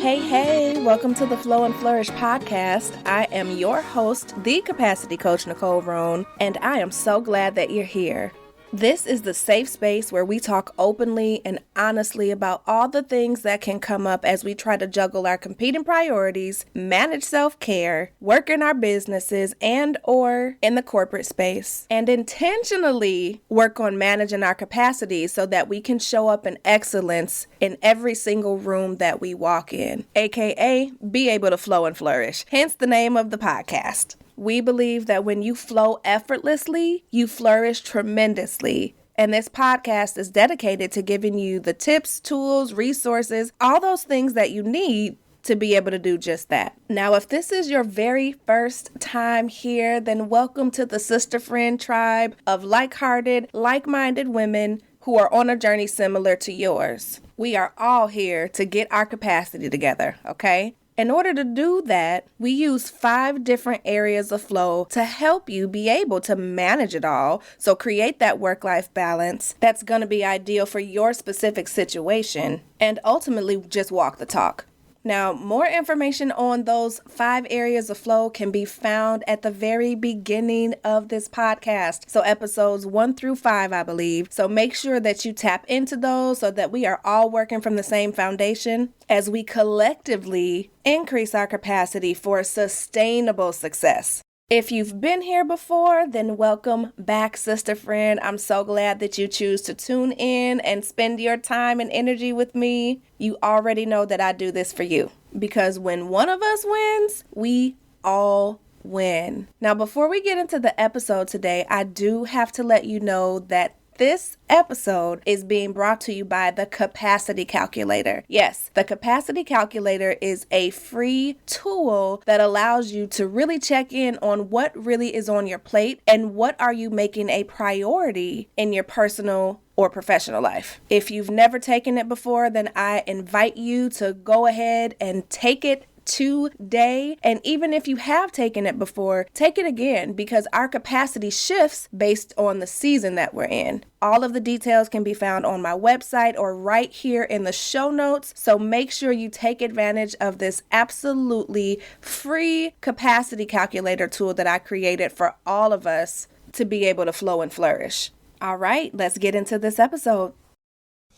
Hey, welcome to the Flow and Flourish Podcast. I am your host, the Capacity Coach, Nicole Roan, and I am so glad that you're here. This is the safe space where we talk openly and honestly about all the things that can come up as we try to juggle our competing priorities, manage self-care, work in our businesses and or in the corporate space, and intentionally work on managing our capacity so that we can show up in excellence in every single room that we walk in, aka be able to flow and flourish, hence the name of the podcast. We believe that when you flow effortlessly, you flourish tremendously. And this podcast is dedicated to giving you the tips, tools, resources, all those things that you need to be able to do just that. Now, if this is your very first time here, then welcome to the sister friend tribe of like-hearted, like-minded women who are on a journey similar to yours. We are all here to get our capacity together, okay? In order to do that, we use 5 different areas of flow to help you be able to manage it all. So create that work-life balance that's going to be ideal for your specific situation and ultimately just walk the talk. Now, more information on those 5 areas of flow can be found at the very beginning of this podcast. So episodes 1 through 5, I believe. So make sure that you tap into those so that we are all working from the same foundation as we collectively increase our capacity for sustainable success. If you've been here before, then welcome back, sister friend. I'm so glad that you choose to tune in and spend your time and energy with me. You already know that I do this for you because when one of us wins, we all win. Now, before we get into the episode today, I do have to let you know that this episode is being brought to you by the Capacity Calculator. Yes, the Capacity Calculator is a free tool that allows you to really check in on what really is on your plate and what are you making a priority in your personal or professional life. If you've never taken it before, then I invite you to go ahead and take it today. And even if you have taken it before, take it again because our capacity shifts based on the season that we're in. All of the details can be found on my website or right here in the show notes. So make sure you take advantage of this absolutely free capacity calculator tool that I created for all of us to be able to flow and flourish. All right, let's get into this episode.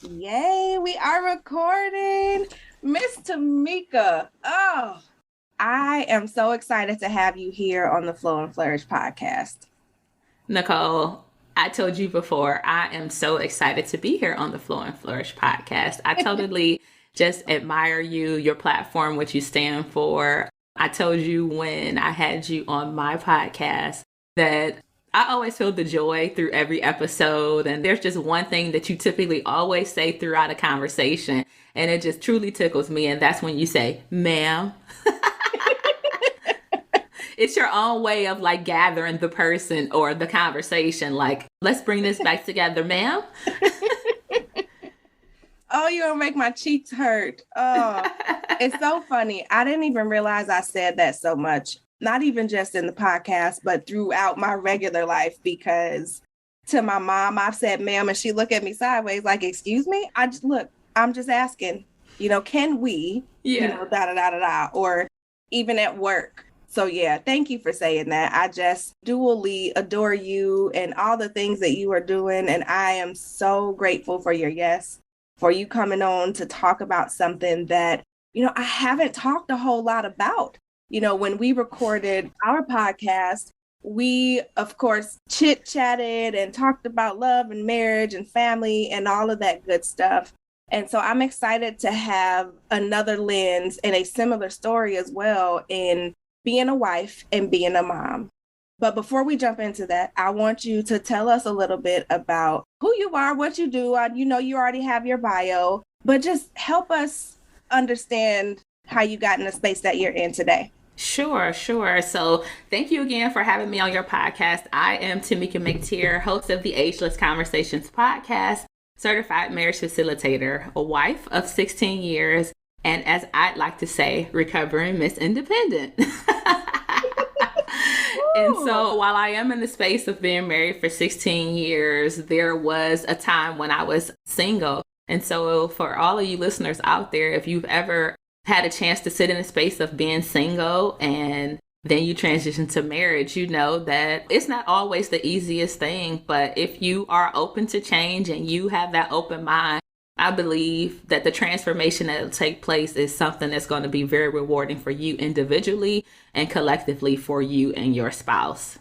Yay, we are recording. Miss Tamika, I am so excited to have you here on the Flow and Flourish podcast. Nicole, I told you before, I am so excited to be here on the Flow and Flourish podcast. I totally just admire you, your platform, what you stand for. I told you when I had you on my podcast that I always feel the joy through every episode. And there's just one thing that you typically always say throughout a conversation. And it just truly tickles me. And that's when you say, ma'am. It's your own way of like gathering the person or the conversation. Like, let's bring this back together, ma'am. Oh, you're gonna make my cheeks hurt. Oh, it's so funny. I didn't even realize I said that so much. Not even just in the podcast, but throughout my regular life, because to my mom, I've said, ma'am, and she looked at me sideways like, excuse me? I'm just asking, can we, or even at work. So yeah, thank you for saying that. I just dually adore you and all the things that you are doing. And I am so grateful for your yes, for you coming on to talk about something that, I haven't talked a whole lot about. When we recorded our podcast, we, of course, chit-chatted and talked about love and marriage and family and all of that good stuff. And so I'm excited to have another lens and a similar story as well in being a wife and being a mom. But before we jump into that, I want you to tell us a little bit about who you are, what you do. You already have your bio, but just help us understand how you got in the space that you're in today. Sure. So thank you again for having me on your podcast. I am Tamika McTeer, host of the Ageless Conversations podcast, certified marriage facilitator, a wife of 16 years, and as I'd like to say, recovering Miss Independent. And so while I am in the space of being married for 16 years, there was a time when I was single. And so for all of you listeners out there, if you've ever had a chance to sit in a space of being single and then you transition to marriage, you know that it's not always the easiest thing. But if you are open to change and you have that open mind, I believe that the transformation that will take place is something that's going to be very rewarding for you individually and collectively for you and your spouse.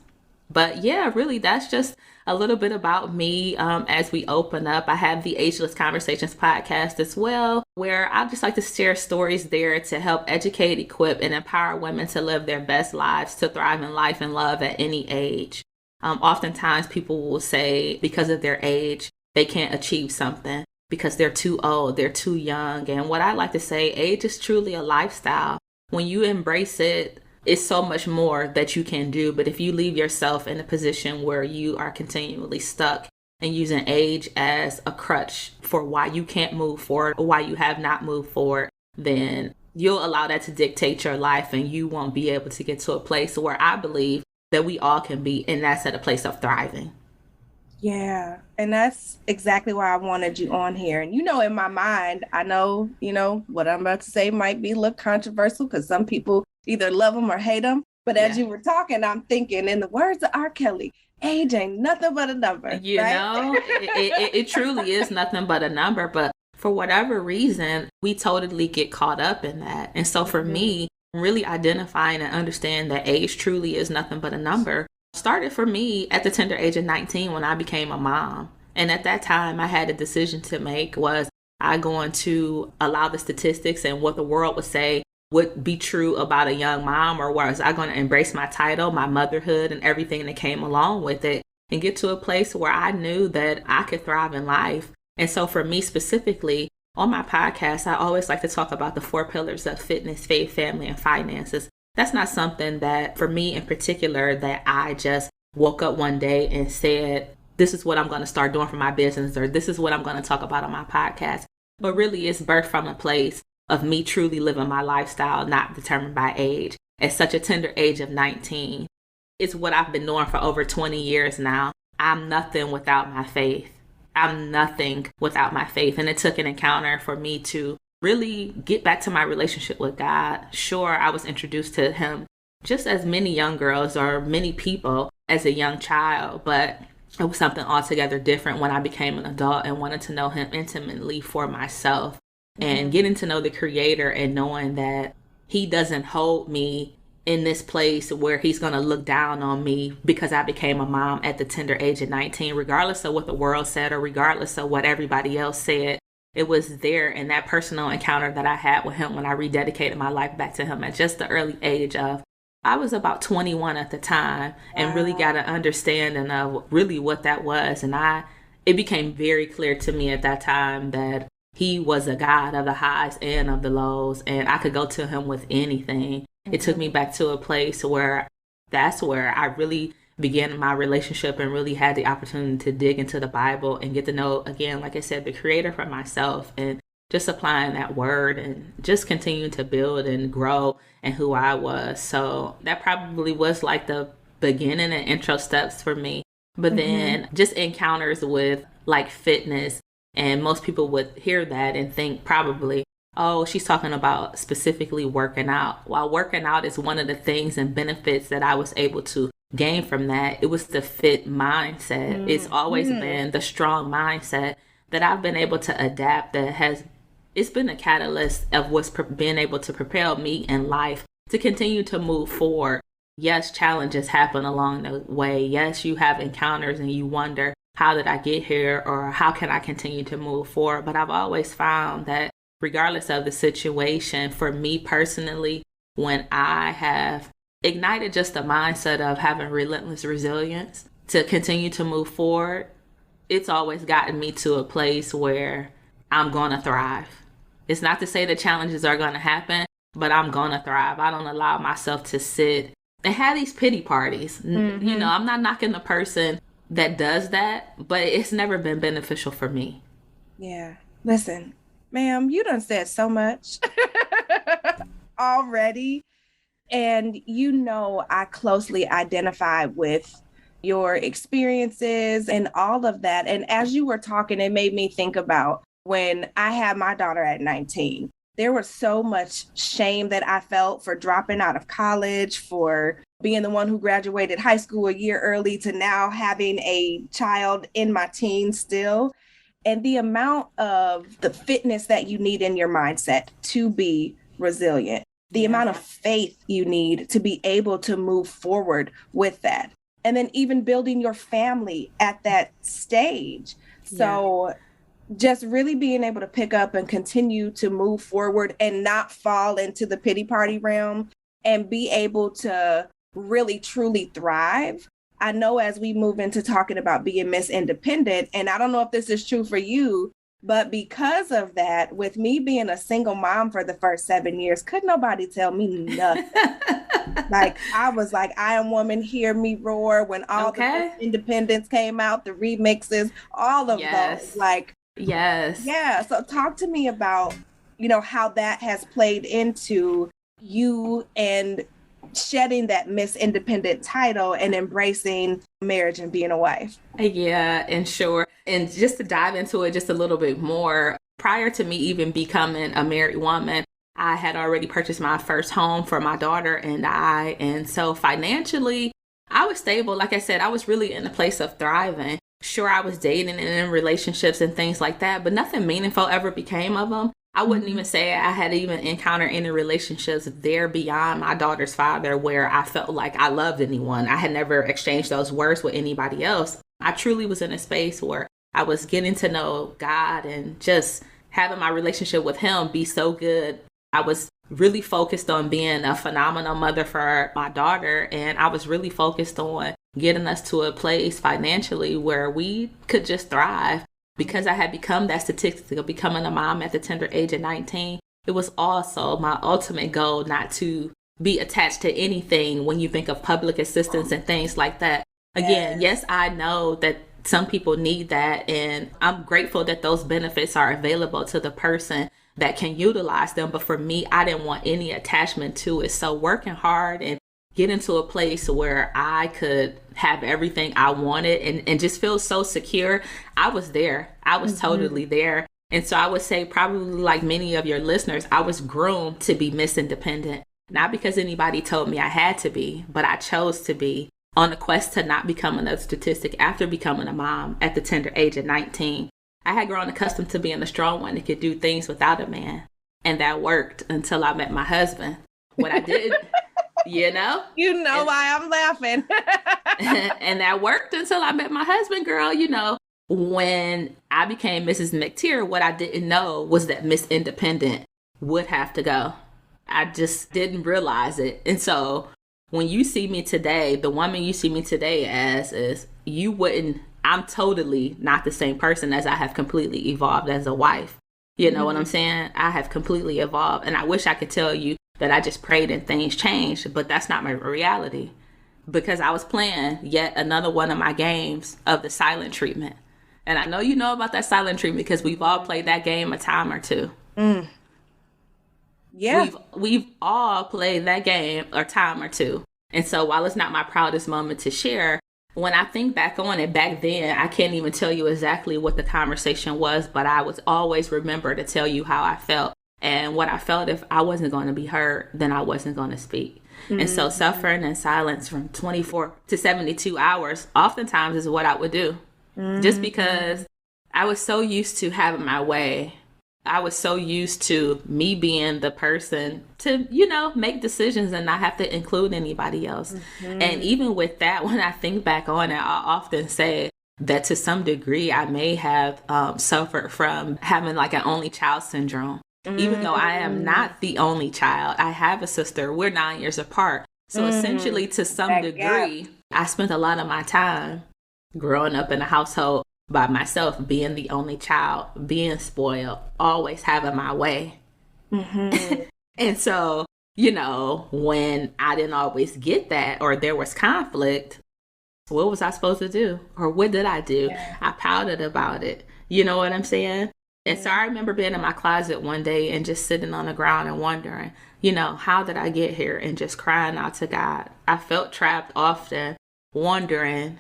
But yeah, really, that's just a little bit about me as we open up. I have the Ageless Conversations podcast as well, where I just like to share stories there to help educate, equip, and empower women to live their best lives, to thrive in life and love at any age. Oftentimes people will say because of their age, they can't achieve something because they're too old, they're too young. And what I like to say, age is truly a lifestyle. When you embrace it, it's so much more that you can do. But if you leave yourself in a position where you are continually stuck and using age as a crutch for why you can't move forward or why you have not moved forward, then you'll allow that to dictate your life and you won't be able to get to a place where I believe that we all can be, and that's at a place of thriving. Yeah. And that's exactly why I wanted you on here. And, in my mind, I know, what I'm about to say might be a little controversial because some people either love them or hate them. But as you were talking, I'm thinking, in the words of R. Kelly, age ain't nothing but a number. It truly is nothing but a number. But for whatever reason, we totally get caught up in that. And so for me, really identifying and understanding that age truly is nothing but a number started for me at the tender age of 19 when I became a mom. And at that time, I had a decision to make. Was I going to allow the statistics and what the world would say would be true about a young mom, or was I going to embrace my title, my motherhood, and everything that came along with it and get to a place where I knew that I could thrive in life? And so for me specifically, on my podcast, I always like to talk about the 4 pillars of fitness, faith, family, and finances. That's not something that, for me in particular, that I just woke up one day and said, this is what I'm going to start doing for my business, or this is what I'm going to talk about on my podcast. But really, it's birthed from a place of me truly living my lifestyle, not determined by age, at such a tender age of 19. It's what I've been doing for over 20 years now. I'm nothing without my faith. I'm nothing without my faith. And it took an encounter for me to really get back to my relationship with God. Sure, I was introduced to him just as many young girls or many people as a young child, but it was something altogether different when I became an adult and wanted to know him intimately for myself. And getting to know the Creator and knowing that he doesn't hold me in this place where he's going to look down on me because I became a mom at the tender age of 19, regardless of what the world said or regardless of what everybody else said. It was there in that personal encounter that I had with him when I rededicated my life back to him at just the early age of, I was about 21 at the time, and really got an understanding of really what that was. And it became very clear to me at that time that he was a God of the highs and of the lows, and I could go to him with anything. It took me back to a place where that's where I really began my relationship and really had the opportunity to dig into the Bible and get to know, again, like I said, the Creator for myself, and just applying that word and just continuing to build and grow in who I was. So that probably was like the beginning and intro steps for me. But then just encounters with like fitness, and most people would hear that and think probably, oh, she's talking about specifically working out. While working out is one of the things and benefits that I was able to gain from that, it was the fit mindset. It's always been the strong mindset that I've been able to adapt, it's been a catalyst of what's been able to propel me in life to continue to move forward. Yes, challenges happen along the way. Yes, you have encounters and you wonder, how did I get here, or how can I continue to move forward? But I've always found that regardless of the situation, for me personally, when I have ignited just the mindset of having relentless resilience to continue to move forward, it's always gotten me to a place where I'm going to thrive. It's not to say that challenges are going to happen, but I'm going to thrive. I don't allow myself to sit and have these pity parties. You know, I'm not knocking the person that does that, but it's never been beneficial for me. Yeah. Listen, ma'am, you done said so much already. And I closely identify with your experiences and all of that. And as you were talking, it made me think about when I had my daughter at 19. there was so much shame that I felt for dropping out of college, for being the one who graduated high school a year early, to now having a child in my teens still. And the amount of the fitness that you need in your mindset to be resilient, the amount of faith you need to be able to move forward with that. And then even building your family at that stage. So just really being able to pick up and continue to move forward and not fall into the pity party realm and be able to really truly thrive. I know as we move into talking about being Miss Independent, and I don't know if this is true for you, but because of that, with me being a single mom for the first 7 years, could nobody tell me nothing. Like, I was like, I Am Woman, Hear Me Roar, when all the Independents came out, the remixes, all of those. Like, yeah. So talk to me about, how that has played into you and shedding that Miss Independent title and embracing marriage and being a wife. Yeah, and sure. And just to dive into it just a little bit more, prior to me even becoming a married woman, I had already purchased my first home for my daughter and I. And so financially, I was stable. Like I said, I was really in a place of thriving. Sure, I was dating and in relationships and things like that, but nothing meaningful ever became of them. I wouldn't even say I had even encountered any relationships there beyond my daughter's father where I felt like I loved anyone. I had never exchanged those words with anybody else. I truly was in a space where I was getting to know God and just having my relationship with him be so good. I was really focused on being a phenomenal mother for my daughter. And I was really focused on getting us to a place financially where we could just thrive. Because I had become that statistic of becoming a mom at the tender age of 19, it was also my ultimate goal not to be attached to anything when you think of public assistance and things like that. Again, yes, I know that some people need that, and I'm grateful that those benefits are available to the person that can utilize them. But for me, I didn't want any attachment to it. So working hard and get into a place where I could have everything I wanted and just feel so secure. I was there. I was totally there. And so I would say probably like many of your listeners, I was groomed to be Miss Independent, not because anybody told me I had to be, but I chose to be on a quest to not become another statistic after becoming a mom at the tender age of 19. I had grown accustomed to being a strong one that could do things without a man. And that worked until I met my husband. What I did... why I'm laughing. And that worked until I met my husband, girl. When I became Mrs. McTeer, what I didn't know was that Miss Independent would have to go. I just didn't realize it. And so when you see me today, the woman you see me today as is, I'm totally not the same person as I have completely evolved as a wife. You know what I'm saying? I have completely evolved. And I wish I could tell you that I just prayed and things changed, but that's not my reality, because I was playing yet another one of my games of the silent treatment. And I know you know about that silent treatment because we've all played that game a time or two. Yeah. We've all played that game a time or two. And so while it's not my proudest moment to share, when I think back on it back then, I can't even tell you exactly what the conversation was, but I would always remember to tell you how I felt. And what I felt, if I wasn't going to be heard, then I wasn't going to speak. And so suffering in silence from 24 to 72 hours oftentimes is what I would do. Just because I was so used to having my way. I was so used to me being the person to, make decisions and not have to include anybody else. And even with that, when I think back on it, I often say that to some degree, I may have suffered from having like an only child syndrome. Even though I am not the only child, I have a sister. We're 9 years apart. So essentially, to some degree, I spent a lot of my time growing up in a household by myself, being the only child, being spoiled, always having my way. And so, when I didn't always get that or there was conflict, what was I supposed to do? Or what did I do? I pouted about it. You know what I'm saying? And so I remember being in my closet one day and just sitting on the ground and wondering, how did I get here? And just crying out to God. I felt trapped often, wondering,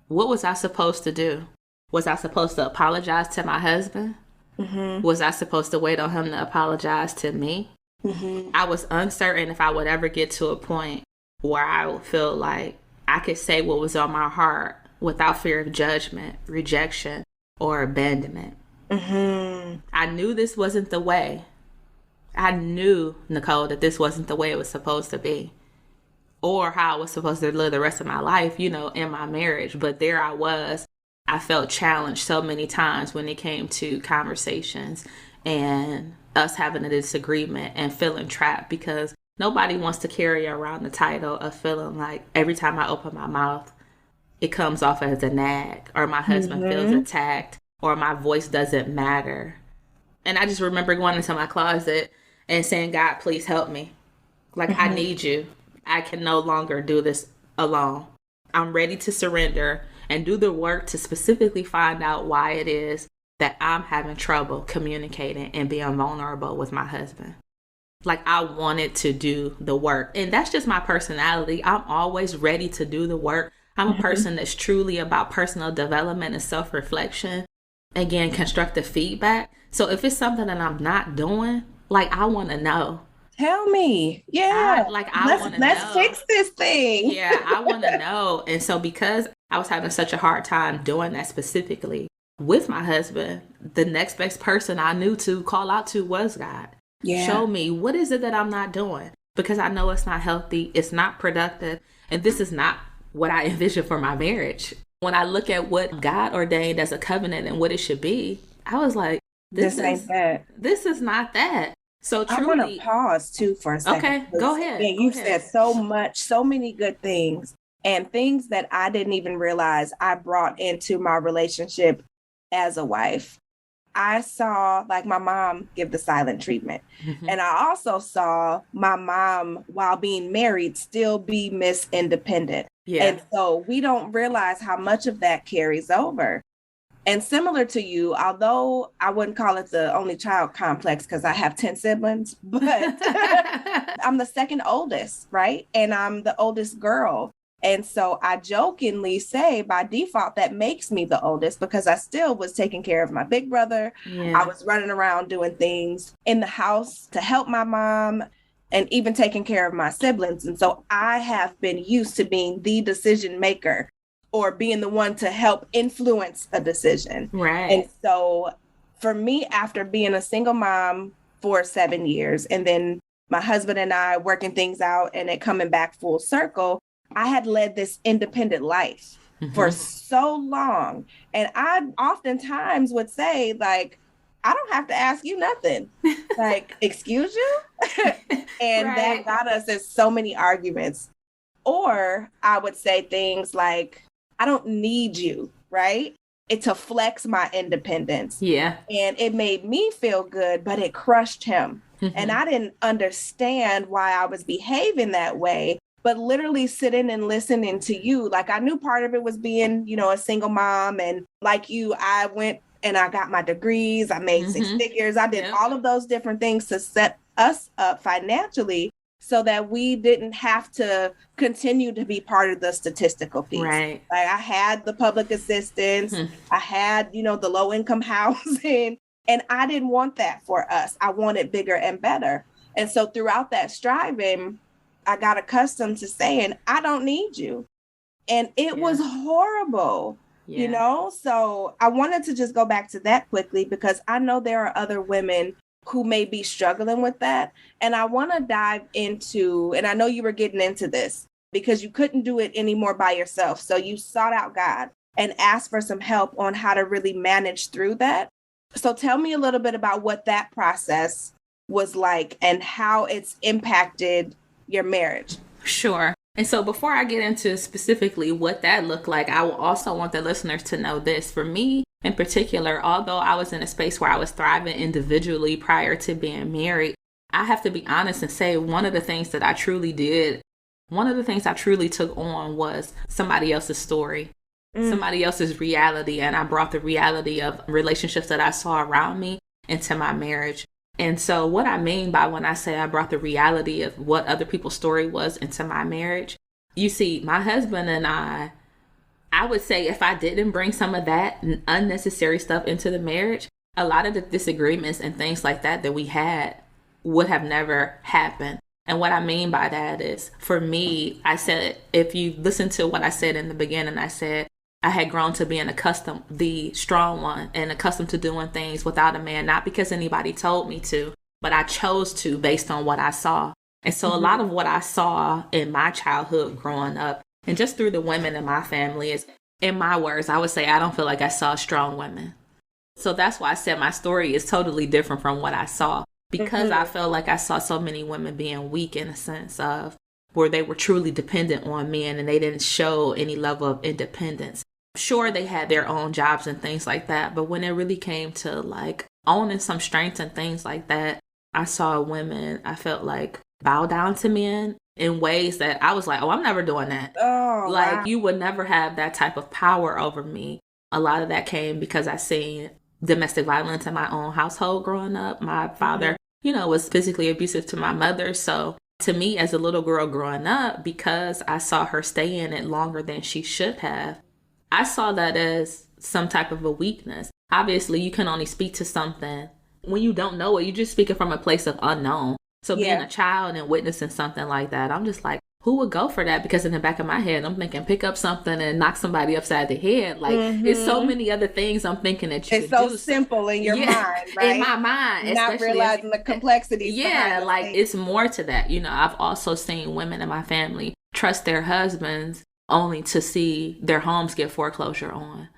what was I supposed to do? Was I supposed to apologize to my husband? Was I supposed to wait on him to apologize to me? I was uncertain if I would ever get to a point where I would feel like I could say what was on my heart without fear of judgment, rejection, or abandonment. I knew this wasn't the way. I knew, Nicole, that this wasn't the way it was supposed to be, or how I was supposed to live the rest of my life, you know, in my marriage. But there I was. I felt challenged so many times when it came to conversations and us having a disagreement and feeling trapped, because nobody wants to carry around the title of feeling like every time I open my mouth, it comes off as a nag, or my husband feels attacked, or my voice doesn't matter. And I just remember going into my closet and saying, God, please help me. Like, I need you. I can no longer do this alone. I'm ready to surrender and do the work to specifically find out why it is that I'm having trouble communicating and being vulnerable with my husband. Like, I wanted to do the work. And that's just my personality. I'm always ready to do the work. I'm a person that's truly about personal development and self-reflection. Again, constructive feedback. So if it's something that I'm not doing, like, I want to know. Tell me. Yeah. I want to know. Let's fix this thing. Yeah, I want to know. And so because I was having such a hard time doing that specifically with my husband, the next best person I knew to call out to was God. Yeah. Show me, what is it that I'm not doing? Because I know it's not healthy. It's not productive. And this is not what I envision for my marriage. When I look at what God ordained as a covenant and what it should be, I was like, this ain't that. This is not that. So truly, I want to pause too for a second. Okay, go ahead. Yeah, you said so much, so many good things, and things that I didn't even realize I brought into my relationship as a wife. I saw, like, my mom give the silent treatment. And I also saw my mom, while being married, still be Miss Independent. Yeah. And so we don't realize how much of that carries over. And similar to you, although I wouldn't call it the only child complex because I have 10 siblings, but I'm the second oldest, right? And I'm the oldest girl. And so I jokingly say by default, that makes me the oldest because I still was taking care of my big brother. Yeah. I was running around doing things in the house to help my mom and even taking care of my siblings. And so I have been used to being the decision maker or being the one to help influence a decision. Right. And so for me, after being a single mom for 7 years, and then my husband and I working things out and it coming back full circle, I had led this independent life for so long. And I oftentimes would say, like, I don't have to ask you nothing. Like, excuse you? And that got us in so many arguments. Or I would say things like, I don't need you, right? It to flex my independence. Yeah. And it made me feel good, but it crushed him. And I didn't understand why I was behaving that way, but literally sitting and listening to you. Like, I knew part of it was being, you know, a single mom. And like you, I went and I got my degrees. I made 6 figures. I did all of those different things to set us up financially so that we didn't have to continue to be part of the statistical piece. Right. Like, I had the public assistance. I had, you know, the low income housing, and I didn't want that for us. I wanted bigger and better. And so throughout that striving, I got accustomed to saying, I don't need you. And it was horrible, you know? So I wanted to just go back to that quickly because I know there are other women who may be struggling with that. And I want to dive into, and I know you were getting into this because you couldn't do it anymore by yourself. So you sought out God and asked for some help on how to really manage through that. So tell me a little bit about what that process was like and how it's impacted your marriage. Sure. And so before I get into specifically what that looked like, I will also want the listeners to know this. For me in particular, although I was in a space where I was thriving individually prior to being married, I have to be honest and say one of the things that I truly did, one of the things I truly took on was somebody else's story, somebody else's reality. And I brought the reality of relationships that I saw around me into my marriage. And so what I mean by when I say I brought the reality of what other people's story was into my marriage, you see, my husband and I would say if I didn't bring some of that unnecessary stuff into the marriage, a lot of the disagreements and things like that we had would have never happened. And what I mean by that is, for me, I said, if you listen to what I said in the beginning, I said I had grown to being accustomed, the strong one, and accustomed to doing things without a man, not because anybody told me to, but I chose to based on what I saw. And so a lot of what I saw in my childhood growing up, and just through the women in my family, is, in my words, I would say I don't feel like I saw strong women. So that's why I said my story is totally different from what I saw, because I felt like I saw so many women being weak in a sense of where they were truly dependent on men and they didn't show any level of independence. Sure, they had their own jobs and things like that, but when it really came to like owning some strengths and things like that, I saw women, I felt like, bow down to men in ways that I was like, oh, I'm never doing that. Oh, like, wow. You would never have that type of power over me. A lot of that came because I seen domestic violence in my own household growing up. My father, was physically abusive to my mother. So to me as a little girl growing up, because I saw her stay in it longer than she should have, I saw that as some type of a weakness. Obviously, you can only speak to something when you don't know it. You're just speaking from a place of unknown. So being a child and witnessing something like that, I'm just like, who would go for that? Because in the back of my head, I'm thinking pick up something and knock somebody upside the head. Like, it's so many other things I'm thinking that you it's could so do. simple in your mind, right? In my mind. Not realizing the complexities. Yeah, like it's more to that. I've also seen women in my family trust their husbands only to see their homes get foreclosure on.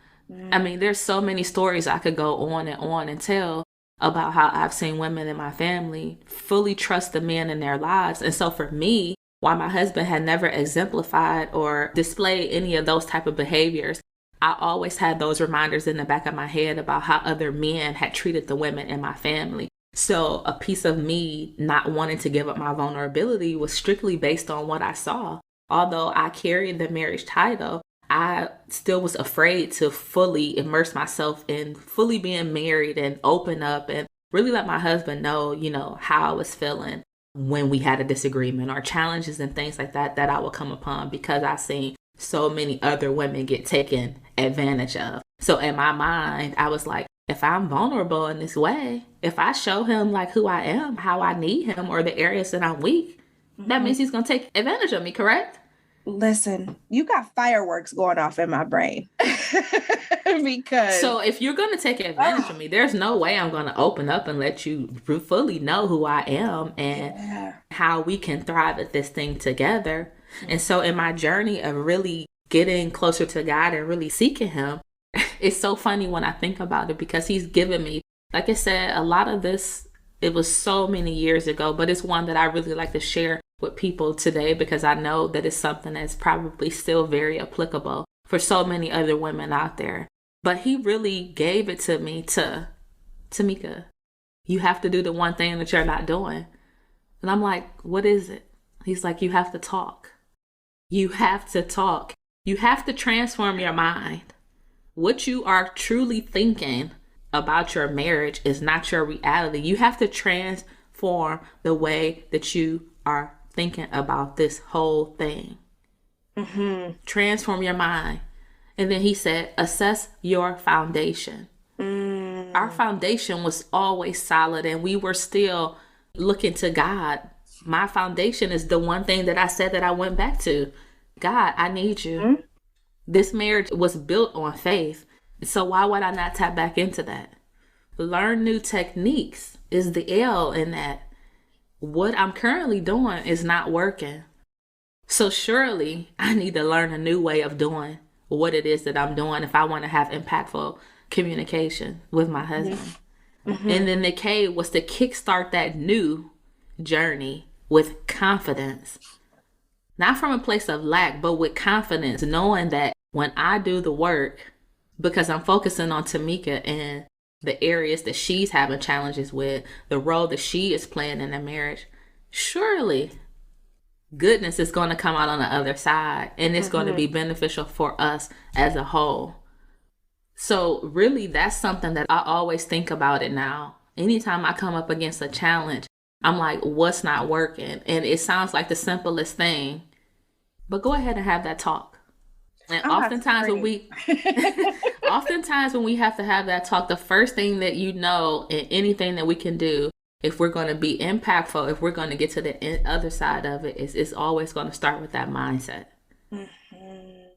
I mean, there's so many stories I could go on and tell about how I've seen women in my family fully trust the men in their lives. And so for me, while my husband had never exemplified or displayed any of those type of behaviors, I always had those reminders in the back of my head about how other men had treated the women in my family. So a piece of me not wanting to give up my vulnerability was strictly based on what I saw. Although I carried the marriage title, I still was afraid to fully immerse myself in fully being married and open up and really let my husband know, how I was feeling when we had a disagreement or challenges and things like that I would come upon, because I seen so many other women get taken advantage of. So in my mind, I was like, if I'm vulnerable in this way, if I show him like who I am, how I need him, or the areas that I'm weak, that means he's going to take advantage of me, correct? Listen, you got fireworks going off in my brain. Because so if you're going to take advantage of me, there's no way I'm going to open up and let you fully know who I am and how we can thrive at this thing together. And so in my journey of really getting closer to God and really seeking him, it's so funny when I think about it, because he's given me, like I said, a lot of this, it was so many years ago, but it's one that I really like to share with people today, because I know that it's something that's probably still very applicable for so many other women out there. But he really gave it to me to, Tamika, you have to do the one thing that you're not doing. And I'm like, what is it? He's like, you have to talk. You have to talk. You have to transform your mind. What you are truly thinking about your marriage is not your reality. You have to transform the way that you are thinking about this whole thing. Transform your mind. And then he said, assess your foundation. Our foundation was always solid, and we were still looking to God. My foundation is the one thing that I said that I went back to. God, I need you. This marriage was built on faith. So why would I not tap back into that? Learn new techniques is the L in that. What I'm currently doing is not working. So surely I need to learn a new way of doing what it is that I'm doing if I want to have impactful communication with my husband. And then the K was to kickstart that new journey with confidence. Not from a place of lack, but with confidence, knowing that when I do the work, because I'm focusing on Tamika and the areas that she's having challenges with, the role that she is playing in the marriage, surely goodness is going to come out on the other side, and it's going to be beneficial for us as a whole. So really, that's something that I always think about it now. Anytime I come up against a challenge, I'm like, what's not working? And it sounds like the simplest thing, but go ahead and have that talk. And oftentimes when we Oftentimes when we have to have that talk, the first thing that you know and anything that we can do, if we're going to be impactful, if we're going to get to the other side of it, is it's always going to start with that mindset. Mm-hmm.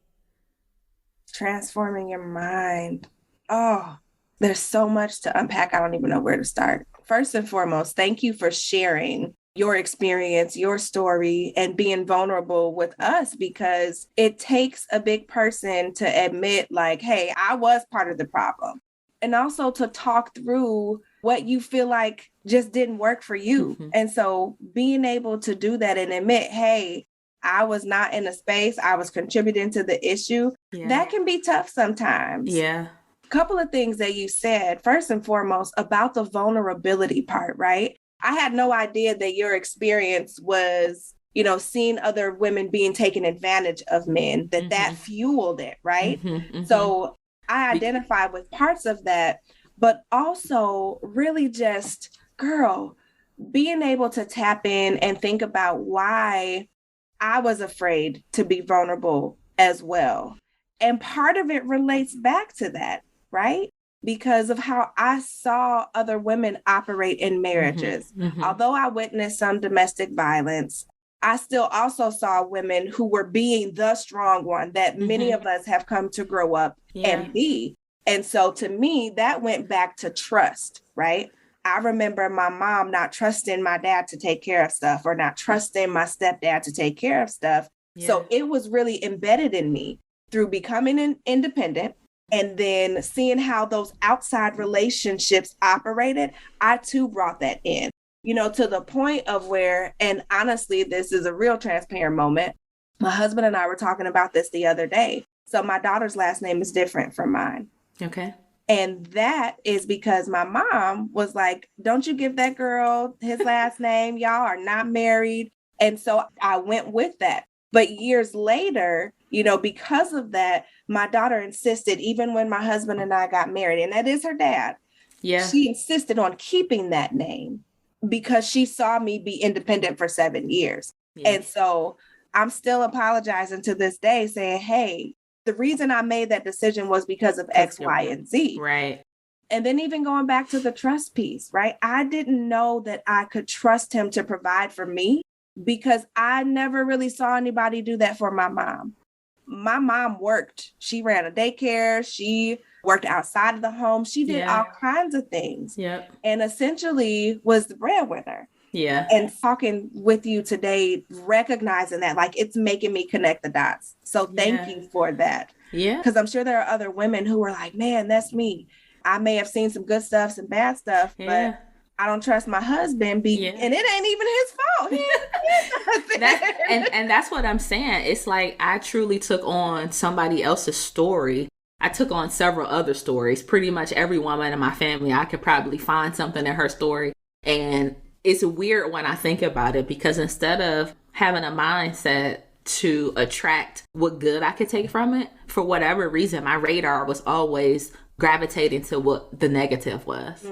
Transforming your mind. Oh, there's so much to unpack. I don't even know where to start. First and foremost, thank you for sharing your experience, your story, and being vulnerable with us, because it takes a big person to admit, like, hey, I was part of the problem. And also to talk through what you feel like just didn't work for you. Mm-hmm. And so being able to do that and admit, hey, I was not in a space, I was contributing to the issue. Yeah. That can be tough sometimes. Yeah. Couple of things that you said, first and foremost, about the vulnerability part, right? I had no idea that your experience was, seeing other women being taken advantage of men, that fueled it, right? So I identify with parts of that, but also really just, girl, being able to tap in and think about why I was afraid to be vulnerable as well. And part of it relates back to that, right? Because of how I saw other women operate in marriages. Although I witnessed some domestic violence, I still also saw women who were being the strong one that many of us have come to grow up and be. And so to me, that went back to trust, right? I remember my mom not trusting my dad to take care of stuff, or not trusting my stepdad to take care of stuff. Yeah. So it was really embedded in me through becoming independent. And then seeing how those outside relationships operated, I too brought that in, to the point of where, and honestly, this is a real transparent moment. My husband and I were talking about this the other day. So my daughter's last name is different from mine. Okay. And that is because my mom was like, don't you give that girl his last name. Y'all are not married. And so I went with that. But years later, because of that, my daughter insisted, even when my husband and I got married, and that is her dad, she insisted on keeping that name because she saw me be independent for 7 years. Yeah. And so I'm still apologizing to this day saying, hey, the reason I made that decision was because of X, Y, and Z. Right. And then even going back to the trust piece, right? I didn't know that I could trust him to provide for me, because I never really saw anybody do that for my mom. My mom worked. She ran a daycare. She worked outside of the home. She did all kinds of things. Yep. And essentially was the breadwinner. Yeah. And talking with you today, recognizing that, like, it's making me connect the dots. So thank you for that. Yeah. Because I'm sure there are other women who are like, man, that's me. I may have seen some good stuff, some bad stuff, but I don't trust my husband, and it ain't even his fault. And that's what I'm saying. It's like I truly took on somebody else's story. I took on several other stories. Pretty much every woman in my family, I could probably find something in her story. And it's weird when I think about it, because instead of having a mindset to attract what good I could take from it, for whatever reason, my radar was always gravitating to what the negative was.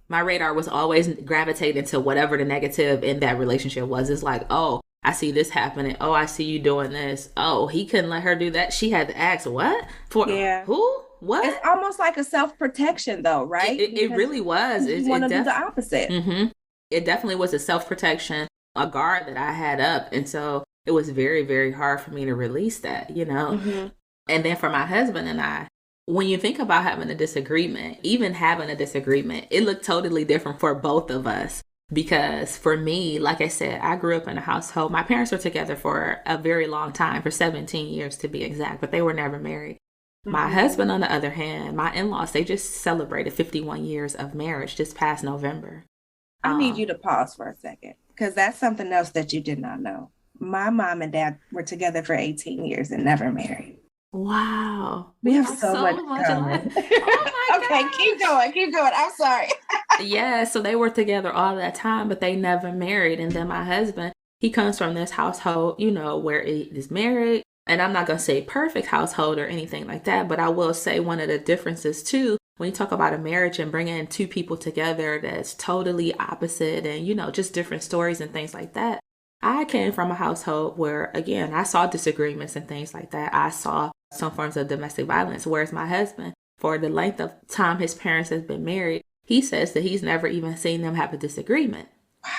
My radar was always gravitating to whatever the negative in that relationship was. It's like, oh, I see this happening. Oh, I see you doing this. Oh, he couldn't let her do that. She had to ask, what? For who? What? It's almost like a self-protection though, right? It really was. You want to do the opposite. It definitely was a self-protection, a guard that I had up. And so it was very, very hard for me to release that, And then for my husband and I, when you think about having a disagreement, even having a disagreement, it looked totally different for both of us. Because for me, like I said, I grew up in a household. My parents were together for a very long time, for 17 years to be exact, but they were never married. My husband, on the other hand, my in-laws, they just celebrated 51 years of marriage this past November. I need you to pause for a second, because that's something else that you did not know. My mom and dad were together for 18 years and never married. Wow. We have so much common. Oh my God. Okay, keep going. I'm sorry. Yeah, so they were together all that time, but they never married. And then my husband, he comes from this household, where it is married. And I'm not going to say perfect household or anything like that, but I will say one of the differences too, when you talk about a marriage and bringing two people together that's totally opposite and, just different stories and things like that. I came from a household where, again, I saw disagreements and things like that. I saw some forms of domestic violence. Whereas my husband, for the length of time his parents has been married, he says that he's never even seen them have a disagreement. Wow.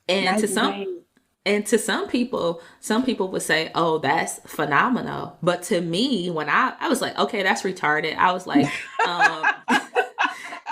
And to some people would say, oh, that's phenomenal. But to me, when I was like, okay, that's retarded. I was like,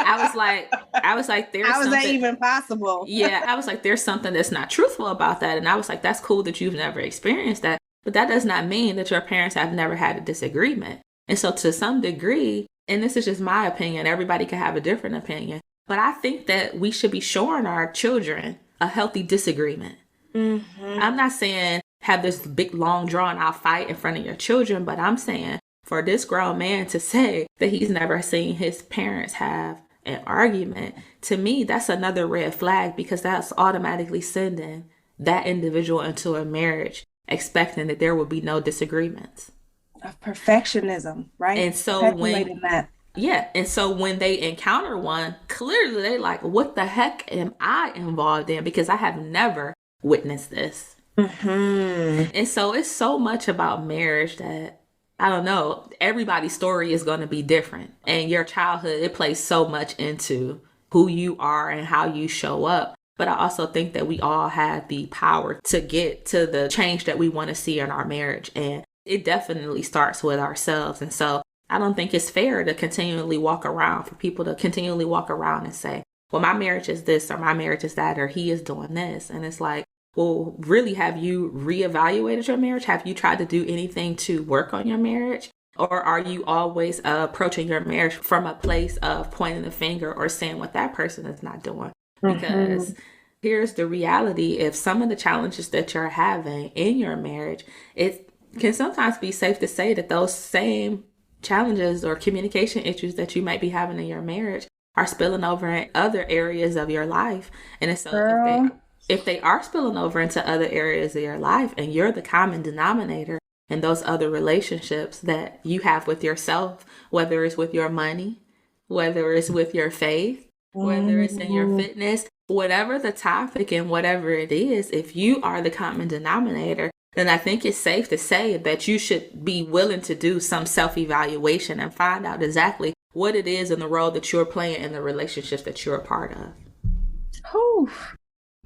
I was like, there's how is something, that even possible? Yeah, I was like, there's something that's not truthful about that. And I was like, that's cool that you've never experienced that. But that does not mean that your parents have never had a disagreement. And so to some degree, and this is just my opinion, everybody can have a different opinion, but I think that we should be showing our children a healthy disagreement. Mm-hmm. I'm not saying have this big, long, drawn out fight in front of your children, but I'm saying for this grown man to say that he's never seen his parents have an argument, to me, that's another red flag, because that's automatically sending that individual into a marriage expecting that there will be no disagreements. Of perfectionism, right? And so and so when they encounter one, clearly they like, what the heck am I involved in? Because I have never witnessed this. Mm-hmm. And so it's so much about marriage that, I don't know, everybody's story is going to be different. And your childhood, it plays so much into who you are and how you show up. But I also think that we all have the power to get to the change that we want to see in our marriage. And it definitely starts with ourselves. And so I don't think it's fair to continually walk around, for people to continually walk around and say, well, my marriage is this, or my marriage is that, or he is doing this. And it's like, well, really, have you reevaluated your marriage? Have you tried to do anything to work on your marriage? Or are you always approaching your marriage from a place of pointing the finger or saying what that person is not doing? Because here's the reality. If some of the challenges that you're having in your marriage, it can sometimes be safe to say that those same challenges or communication issues that you might be having in your marriage are spilling over in other areas of your life. And so if they are spilling over into other areas of your life, and you're the common denominator in those other relationships that you have with yourself, whether it's with your money, whether it's with your faith, whether it's in your fitness, whatever the topic and whatever it is, if you are the common denominator, then I think it's safe to say that you should be willing to do some self-evaluation and find out exactly what it is in the role that you're playing in the relationships that you're a part of. Whew.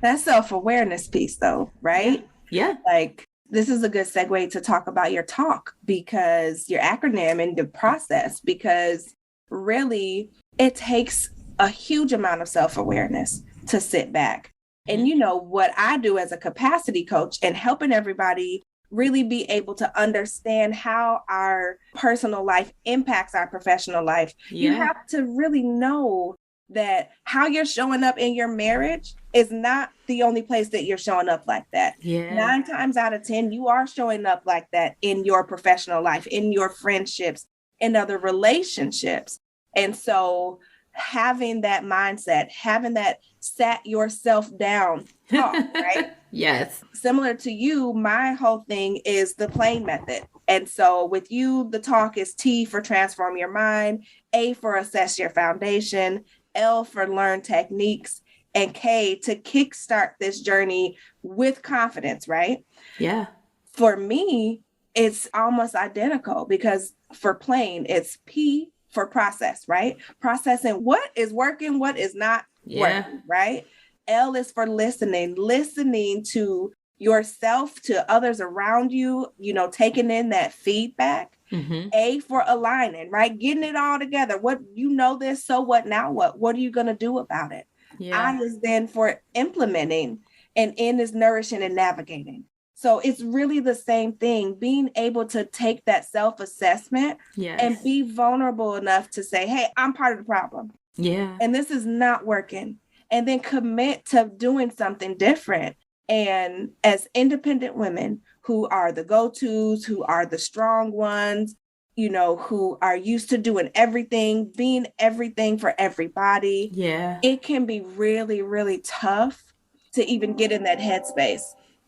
That self-awareness piece though, right? Yeah. Like, this is a good segue to talk about your talk, because your acronym and the process, because really it takes a huge amount of self-awareness to sit back. And you know, what I do as a capacity coach and helping everybody really be able to understand how our personal life impacts our professional life. You have to really know that how you're showing up in your marriage is not the only place that you're showing up like that. 9 times out of 10, you are showing up like that in your professional life, in your friendships, in other relationships. And so having that mindset, having that sat yourself down talk, right? Yes. Similar to you, my whole thing is the PLANE method. And so with you, the talk is T for transform your mind, A for assess your foundation, L for learn techniques, and K to kickstart this journey with confidence, right? Yeah. For me, it's almost identical, because for PLANE, it's P for process, right? Processing what is working, what is not working, right? L is for listening to yourself, to others around you, you know, taking in that feedback. Mm-hmm. A for aligning, right? Getting it all together. What, you know this, so what, now what? What are you going to do about it? I is then for implementing, and N is nourishing and navigating. So it's really the same thing, being able to take that self-assessment and be vulnerable enough to say, hey, I'm part of the problem. Yeah. And this is not working. And then commit to doing something different. And as independent women who are the go-tos, who are the strong ones, you know, who are used to doing everything, being everything for everybody. Yeah. It can be really, really tough to even get in that headspace.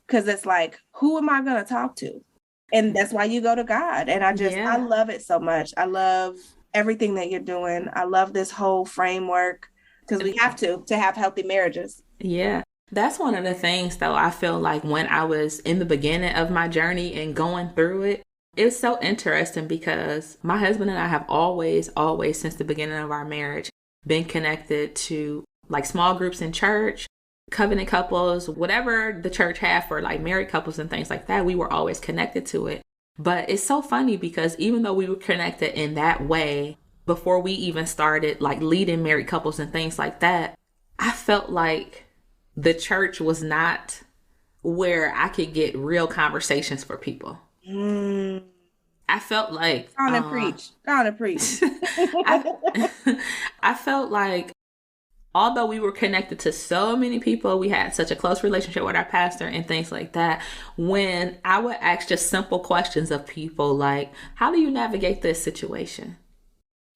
Because it's like, who am I going to talk to? And that's why you go to God. And I love it so much. I love everything that you're doing. I love this whole framework, because we have to have healthy marriages. Yeah. That's one of the things, though, I feel like when I was in the beginning of my journey and going through it, It's so interesting because my husband and I have always, since the beginning of our marriage, been connected to like small groups in church, covenant couples, whatever the church had for like married couples and things like that. We were always connected to it. But it's so funny because even though we were connected in that way, before we even started like leading married couples and things like that, I felt like the church was not where I could get real conversations for people. I felt like Go on and preach. I felt like although we were connected to so many people, we had such a close relationship with our pastor and things like that. When I would ask just simple questions of people like, how do you navigate this situation?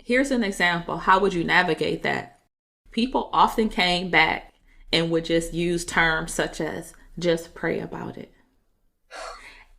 Here's an example. How would you navigate that? People often came back and would just use terms such as just pray about it.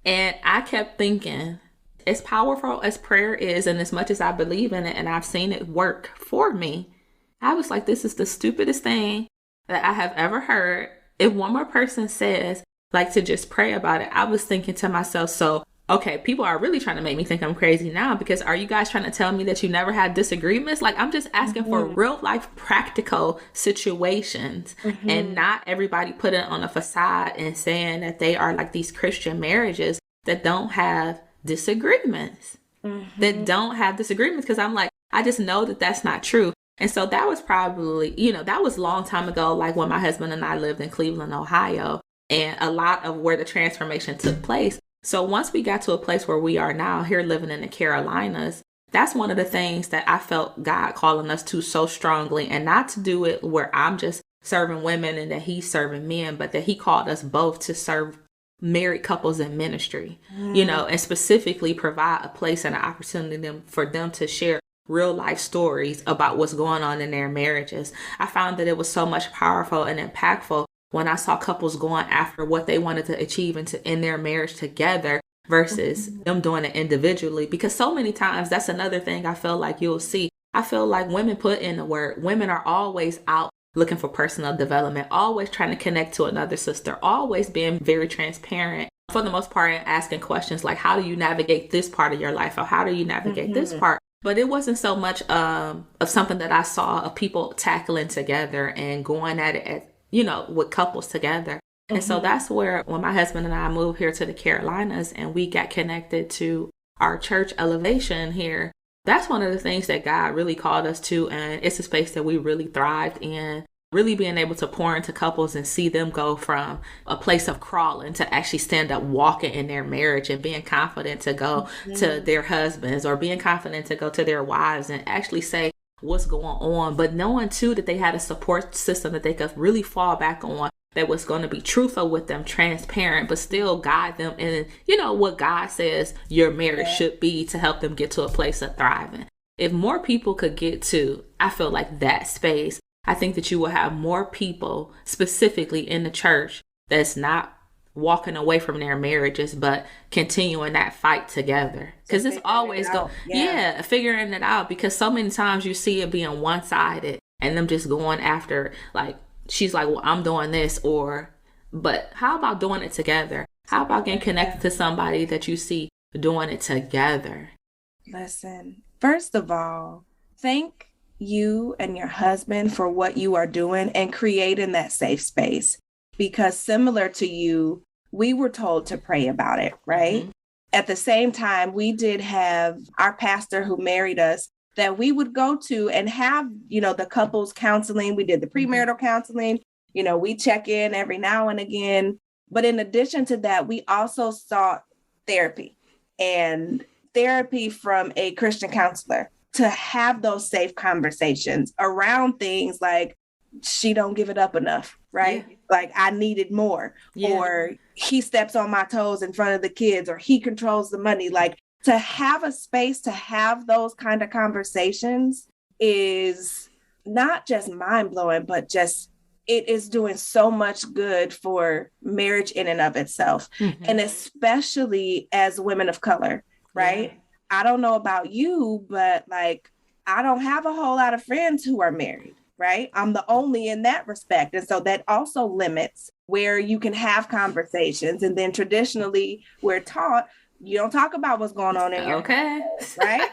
And I kept thinking, as powerful as prayer is, and as much as I believe in it, and I've seen it work for me, I was like, this is the stupidest thing that I have ever heard. If one more person says, like, to just pray about it, I was thinking to myself, so, okay, people are really trying to make me think I'm crazy now, because are you guys trying to tell me that you never had disagreements? Like, I'm just asking for real life practical situations, and not everybody put it on a facade and saying that they are like these Christian marriages that don't have disagreements, because I'm like, I just know that that's not true. And so that was probably, that was a long time ago, like when my husband and I lived in Cleveland, Ohio, and a lot of where the transformation took place. So once we got to a place where we are now here living in the Carolinas, that's one of the things that I felt God calling us to so strongly, and not to do it where I'm just serving women and that he's serving men, but that he called us both to serve married couples in ministry, and specifically provide a place and an opportunity for them to share real life stories about what's going on in their marriages. I found that it was so much powerful and impactful when I saw couples going after what they wanted to achieve in their marriage together versus them doing it individually. Because so many times, that's another thing I feel like you'll see. I feel like women put in the work. Women are always out looking for personal development, always trying to connect to another sister, always being very transparent for the most part, and asking questions like, how do you navigate this part of your life? Or how do you navigate this part? But it wasn't so much of something that I saw of people tackling together and going at it, with couples together. And so that's where, when my husband and I moved here to the Carolinas and we got connected to our church Elevation here, that's one of the things that God really called us to. And it's a space that we really thrived in, really being able to pour into couples and see them go from a place of crawling to actually stand up walking in their marriage and being confident to go to their husbands, or being confident to go to their wives and actually say what's going on, but knowing too that they had a support system that they could really fall back on, that was going to be truthful with them, transparent, but still guide them in, what God says your marriage should be to help them get to a place of thriving. If more people could get to, I feel like, that space, I think that you will have more people specifically in the church that's not walking away from their marriages, but continuing that fight together. Because it's always figuring it out. Because so many times you see it being one-sided and them just going after, like, she's like, well, I'm doing this, but how about doing it together? How about getting connected to somebody that you see doing it together? Listen, first of all, thank you and your husband for what you are doing and creating that safe space. Because similar to you, we were told to pray about it, right? At the same time, we did have our pastor who married us that we would go to and have, the couples counseling. We did the premarital counseling. We check in every now and again. But in addition to that, we also sought therapy from a Christian counselor to have those safe conversations around things like, she don't give it up enough, right? Yeah. Like, I needed more, or he steps on my toes in front of the kids, or he controls the money. Like, to have a space to have those kind of conversations is not just mind blowing, but just, it is doing so much good for marriage in and of itself. And especially as women of color, right? Yeah. I don't know about you, but like, I don't have a whole lot of friends who are married, right? I'm the only in that respect. And so that also limits where you can have conversations. And then traditionally we're taught, you don't talk about what's going on in your head, right?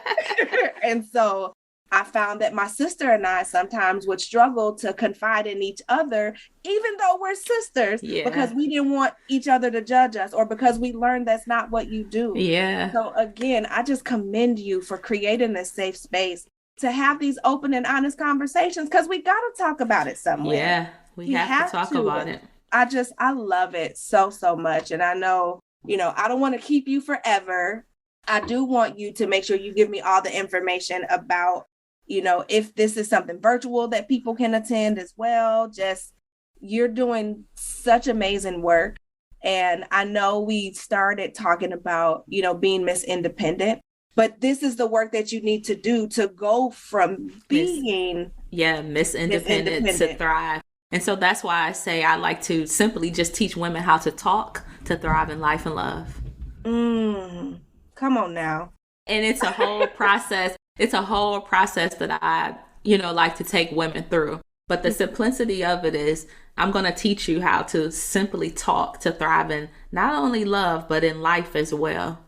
And so I found that my sister and I sometimes would struggle to confide in each other, even though we're sisters, because we didn't want each other to judge us, or because we learned that's not what you do. Yeah. So again, I just commend you for creating this safe space to have these open and honest conversations, because we got to talk about it somewhere. Yeah, we have to talk about it. I love it so, so much. And I know, I don't want to keep you forever. I do want you to make sure you give me all the information about, if this is something virtual that people can attend as well. Just, you're doing such amazing work. And I know we started talking about, being Miss Independent, but this is the work that you need to do to go from being Miss Independent to thrive. And so that's why I say I like to simply just teach women how to talk to thrive in life and love. Come on now. And it's a whole process. It's a whole process that I, like to take women through. But the simplicity of it is I'm going to teach you how to simply talk to thrive in not only love, but in life as well.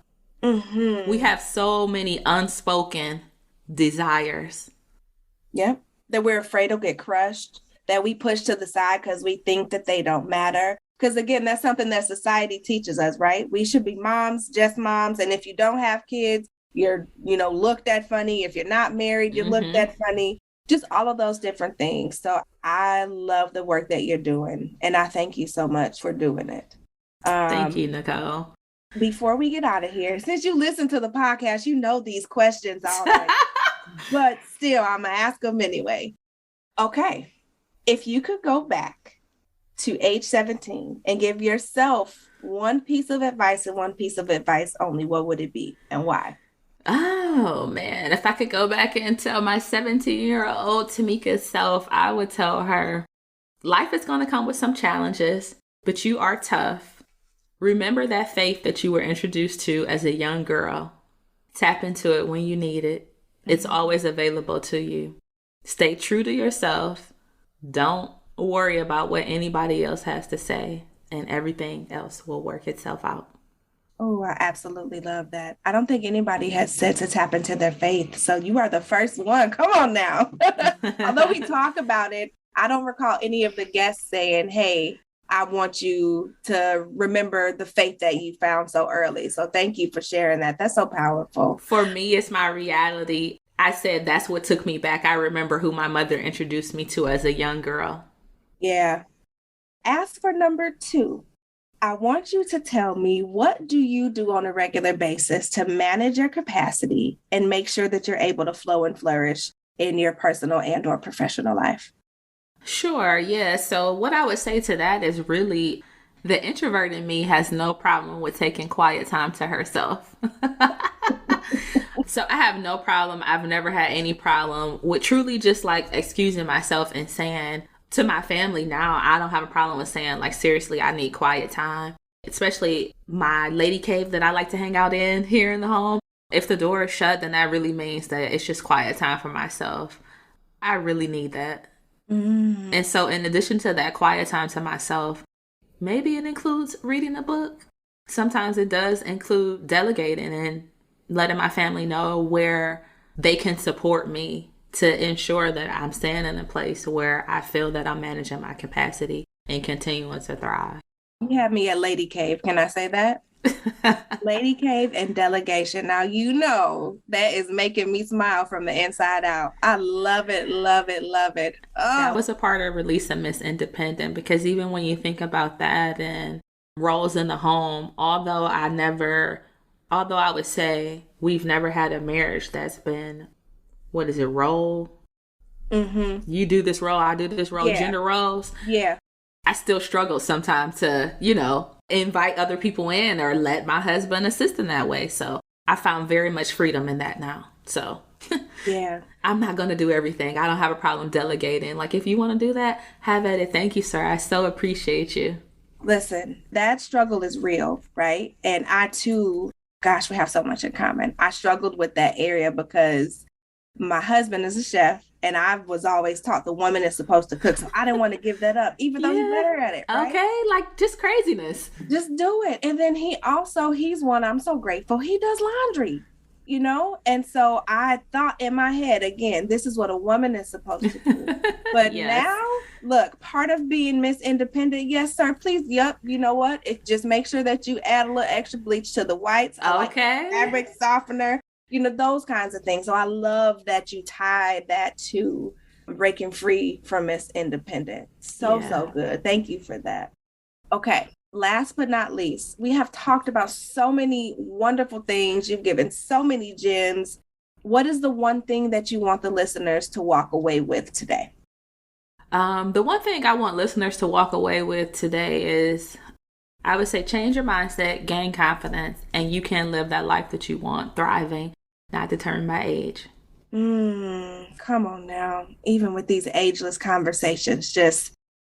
Mm-hmm. We have so many unspoken desires. Yep. That we're afraid will get crushed, that we push to the side because we think that they don't matter. Because again, that's something that society teaches us, right? We should be moms, just moms. And if you don't have kids, you're, looked at funny. If you're not married, you're looked at funny. Just all of those different things. So I love the work that you're doing. And I thank you so much for doing it. Thank you, Nicole. Before we get out of here, since you listen to the podcast, you know these questions already. But still, I'm going to ask them anyway. Okay. If you could go back to age 17 and give yourself one piece of advice and one piece of advice only, what would it be and why? Oh, man. If I could go back and tell my 17-year-old Tamika self, I would tell her, life is going to come with some challenges, but you are tough. Remember that faith that you were introduced to as a young girl. Tap into it when you need it. It's always available to you. Stay true to yourself. Don't worry about what anybody else has to say, and everything else will work itself out. Oh, I absolutely love that. I don't think anybody has said to tap into their faith. So you are the first one. Come on now. Although we talk about it, I don't recall any of the guests saying, hey, I want you to remember the faith that you found so early. So thank you for sharing that. That's so powerful. For me, it's my reality. I said that's what took me back. I remember who my mother introduced me to as a young girl. Yeah. As for number 2, I want you to tell me, what do you do on a regular basis to manage your capacity and make sure that you're able to flow and flourish in your personal and or professional life? Sure. Yeah. So what I would say to that is really the introvert in me has no problem with taking quiet time to herself. So I have no problem. I've never had any problem with truly just like excusing myself and saying to my family now, I don't have a problem with saying like, seriously, I need quiet time, especially my lady cave that I like to hang out in here in the home. If the door is shut, then that really means that it's just quiet time for myself. I really need that. And so in addition to that quiet time to myself, maybe it includes reading a book. Sometimes it does include delegating and letting my family know where they can support me to ensure that I'm staying in a place where I feel that I'm managing my capacity and continuing to thrive. You have me at Lady Cave. Can I say that? Lady Cave and delegation. Now, that is making me smile from the inside out. I love it, love it, love it. Oh. That was a part of releasing Miss Independent, because even when you think about that and roles in the home, although I would say we've never had a marriage that's been, role? Mm-hmm. You do this role, I do this role, gender roles. Yeah. I still struggle sometimes to, invite other people in or let my husband assist in that way. So I found very much freedom in that now. So yeah, I'm not going to do everything. I don't have a problem delegating. Like, if you want to do that, have at it. Thank you, sir. I so appreciate you. Listen, that struggle is real, right? And I too, we have so much in common. I struggled with that area because my husband is a chef And I was always taught the woman is supposed to cook. So I didn't want to give that up, even though he's better at it. Right? Okay. Like just craziness. Just do it. And then he's one, I'm so grateful. He does laundry, And so I thought in my head, again, this is what a woman is supposed to do. But now, look, part of being Miss Independent, yes, sir, please. Yep. You know what? It just make sure that you add a little extra bleach to the whites. Okay. Like fabric softener, those kinds of things. So I love that you tied that to breaking free from Miss Independent. So good. Thank you for that. Okay. Last but not least, we have talked about so many wonderful things. You've given so many gems. What is the one thing that you want the listeners to walk away with today? The one thing I want listeners to walk away with today is, I would say, change your mindset, gain confidence, and you can live that life that you want, thriving, not determined by age. Come on now. Even with these ageless conversations,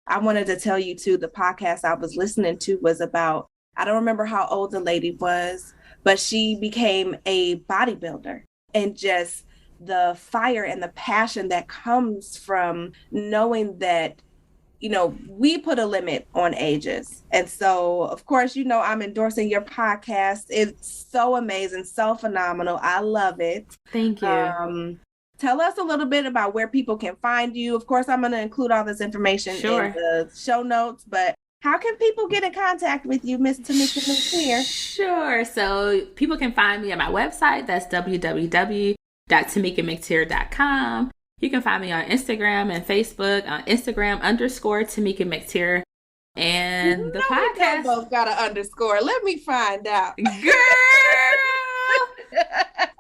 I wanted to tell you too, the podcast I was listening to was about, I don't remember how old the lady was, but she became a bodybuilder, and just the fire and the passion that comes from knowing that, we put a limit on ages. And so, of course, I'm endorsing your podcast. It's so amazing, so phenomenal. I love it. Thank you. Tell us a little bit about where people can find you. Of course, I'm going to include all this information in the show notes, but how can people get in contact with you, Miss Tamika McTeer? Sure. So people can find me at my website. That's www.tamikamcteer.com. You can find me on Instagram and Facebook on Instagram _Tamika McTeer. And the podcast. Both got an underscore. Let me find out. Girl!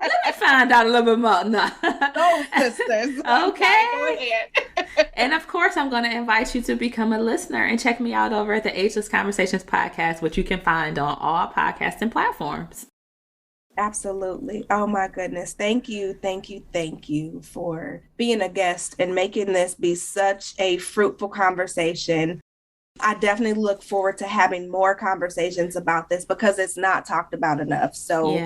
Let me find out a little bit more. No. Those sisters. Okay. Go ahead. And of course, I'm going to invite you to become a listener and check me out over at the Ageless Conversations podcast, which you can find on all podcasting platforms. Absolutely. Oh my goodness. Thank you. Thank you. Thank you for being a guest and making this be such a fruitful conversation. I definitely look forward to having more conversations about this because it's not talked about enough. So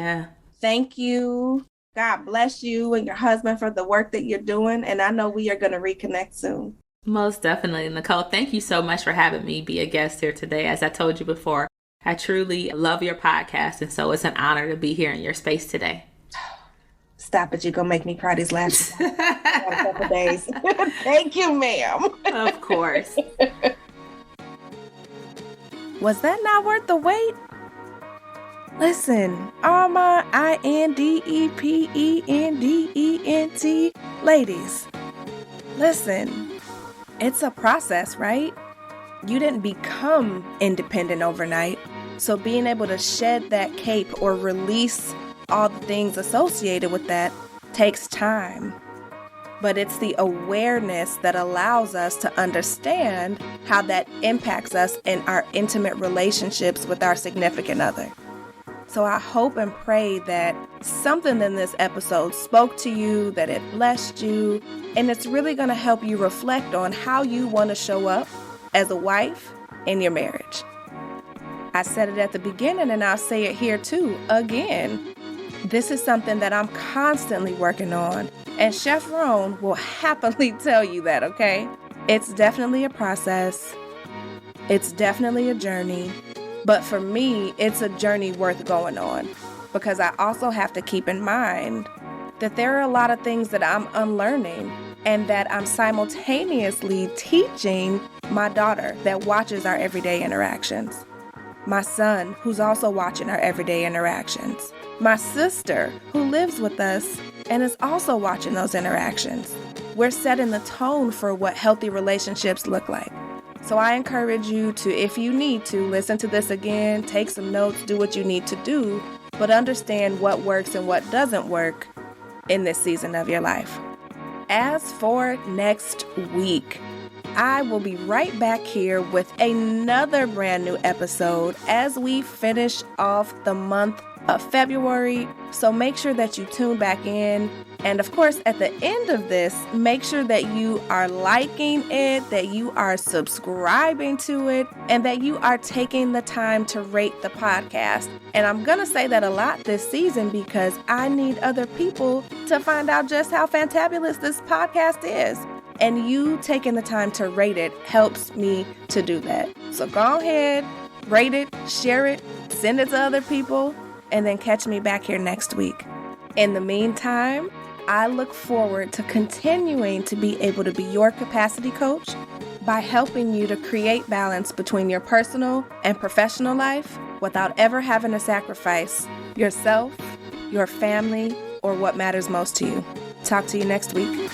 thank you. God bless you and your husband for the work that you're doing. And I know we are going to reconnect soon. Most definitely. Nicole, thank you so much for having me be a guest here today. As I told you before, I truly love your podcast. And so it's an honor to be here in your space today. Stop it. You're going to make me cry these last couple days. Thank you, ma'am. Of course. Was that not worth the wait? Listen, all my INDEPENDENT ladies, listen, it's a process, right? You didn't become independent overnight. So being able to shed that cape or release all the things associated with that takes time. But it's the awareness that allows us to understand how that impacts us in our intimate relationships with our significant other. So I hope and pray that something in this episode spoke to you, that it blessed you, and it's really going to help you reflect on how you want to show up as a wife in your marriage. I said it at the beginning and I'll say it here too, again. This is something that I'm constantly working on, and Chef Roan will happily tell you that, okay? It's definitely a process. It's definitely a journey. But for me, it's a journey worth going on because I also have to keep in mind that there are a lot of things that I'm unlearning and that I'm simultaneously teaching my daughter that watches our everyday interactions, my son who's also watching our everyday interactions, my sister who lives with us and is also watching those interactions. We're setting the tone for what healthy relationships look like. So I encourage you to, if you need to, listen to this again, take some notes, do what you need to do, but understand what works and what doesn't work in this season of your life. As for next week, I will be right back here with another brand new episode as we finish off the month of February. So make sure that you tune back in. And of course, at the end of this, make sure that you are liking it, that you are subscribing to it, and that you are taking the time to rate the podcast. And I'm going to say that a lot this season because I need other people to find out just how fantabulous this podcast is. And you taking the time to rate it helps me to do that. So go ahead, rate it, share it, send it to other people, and then catch me back here next week. In the meantime, I look forward to continuing to be able to be your capacity coach by helping you to create balance between your personal and professional life without ever having to sacrifice yourself, your family, or what matters most to you. Talk to you next week.